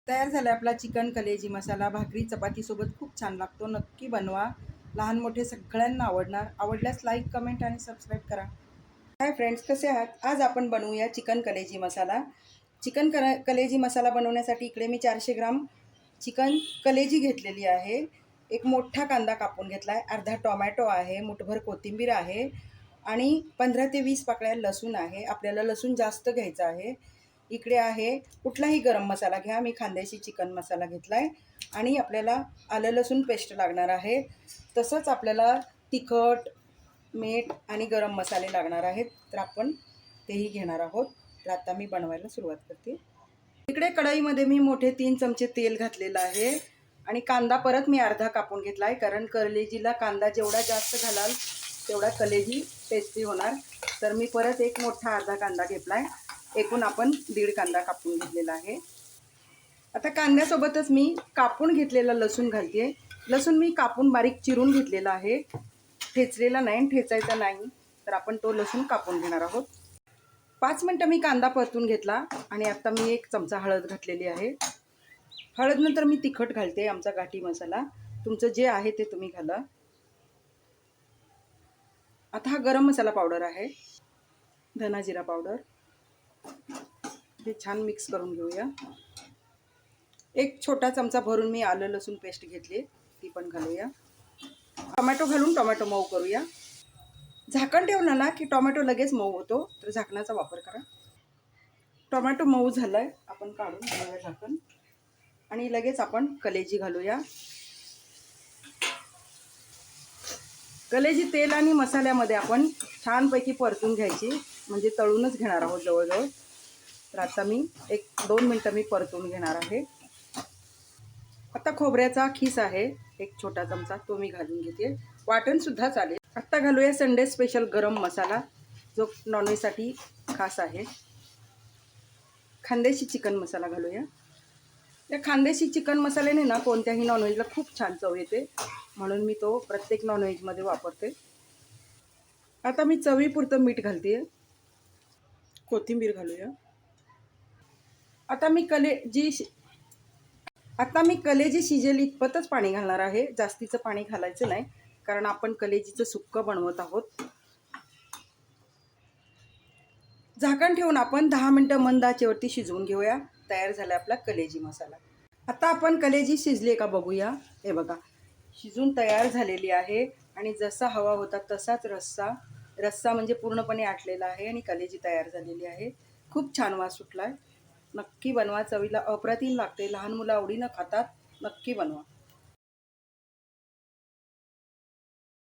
तयार झाला आपला चिकन कलेजी मसाला. भाकरी चपातीसोबत खूप छान लागतो. नक्की बनवा. लहान मोठे सगळ्यांना आवडणार. आवडल्यास लाईक, कमेंट आणि सबस्क्राईब करा. हाय फ्रेंड्स, कसे आहात? आज आपण बनवूया चिकन कलेजी मसाला. कलेजी मसाला बनवण्यासाठी इकडे मी 400 ग्राम चिकन कलेजी घेतलेली आहे. एक मोठा कांदा कापून घेतला आहे, अर्धा टोमॅटो आहे, मुठभर कोथिंबीर आहे आणि 15 ते 20 पाकळ्या लसूण आहे. आपल्याला लसूण जास्त घ्यायचा आहे. इकडे आहे कुठलाही गरम मसाला घ्या. मी खानदेशी चिकन मसाला घेतला आहे आणि आपल्याला आलं लसूण पेस्ट लागणार आहे. तसंच आपल्याला तिखट, मीठ आणि गरम मसाले लागणार आहेत. तर आपण तेही घेणार आहोत. तर आता मी बनवायला सुरुवात करते. इकडे कढईमध्ये मी मोठे 3 चमचे तेल घातलेलं आहे आणि कांदा परत मी अर्धा कापून घेतला आहे, कारण कलेजीला कांदा जेवढा जास्त घालाल तेवढा कलेजी टेस्टी होणार. तर मी परत एक मोठा अर्धा कांदा घेतला आहे. एकूण आपण 1.5 कांदा कापून घेतलेला आहे. आता कांद्यासोबतच मी कापून घेतलेला लसूण घालते. लसूण मी कापून बारीक चिरून घेतलेला आहे. ठेचलेला नाही, ठेचायचा नाही. तर आपण तो लसूण कापून घेणार आहोत. 5 मिनटं मी कांदा परतून घेतला आणि आता मी 1 चमचा हळद घातलेली आहे. हळदनंतर मी तिखट घालते, आमचा घाटी मसाला. तुमचं जे आहे ते तुम्ही घाला. आता हा गरम मसाला पावडर आहे, धना जिरा पावडर. हे छान मिक्स करून घेऊया. 1 छोटा चमचा भरून मी आलं लसूण पेस्ट घेतली, ती पण घालूया. टोमॅटो घालून टोमॅटो मऊ करूया. झाकण ठेवलं ना की टोमॅटो लगेच मऊ होतो, तर झाकणाचा वापर करा. टोमॅटो मऊ झालाय, आपण काढून घेऊया झाकण आणि लगेच आपण कलेजी घालूया. कलेजी तेल आणि मसाल्यामध्ये आपण छानपैकी परतून घ्यायची, म्हणजे तळूनच घेणार आहोत जवळजवळ. तर आता मी 1-2 मिनटं मी परतून घेणार आहे. आता खोबऱ्याचा खीस आहे 1 छोटा चमचा, तो मी घालून घेते. वाटणसुद्धा चालेल. आत्ता घालूया संडे स्पेशल गरम मसाला, जो नॉनव्हेजसाठी खास आहे. खानदेशी चिकन मसाला घालूया. या खानदेशी चिकन मसाल्याने ना कोणत्याही नॉनव्हेजला खूप छान चव येते, म्हणून मी तो प्रत्येक नॉनव्हेजमध्ये वापरते. आता मी चवीपुरतं मीठ घालते. कोथिंबीर घालूया. आता मी कलेजी शिजेल इतपतच पाणी घालणार आहे. जास्तीचं पाणी घालायचं नाही, कारण आपण कलेजीचं सुक्कं बनवत आहोत. झाकण ठेवून आपण 10 मिनटं मंद आचेवरती शिजवून घेऊया. तयार झाला आपला कलेजी मसाला. आता आपण कलेजी शिजली का बघूया. हे बघा, शिजून तयार झालेली आहे आणि जसा हवा होता तसाच रस्सा म्हणजे पूर्णपणे आटलेला आहे आणि कलेजी तयार झालेली आहे. खूप छान वास सुटला आहे. नक्की बनवा, चवीला अप्रतिम लागते. लहान मुलं आवडीनं खातात. नक्की बनवा.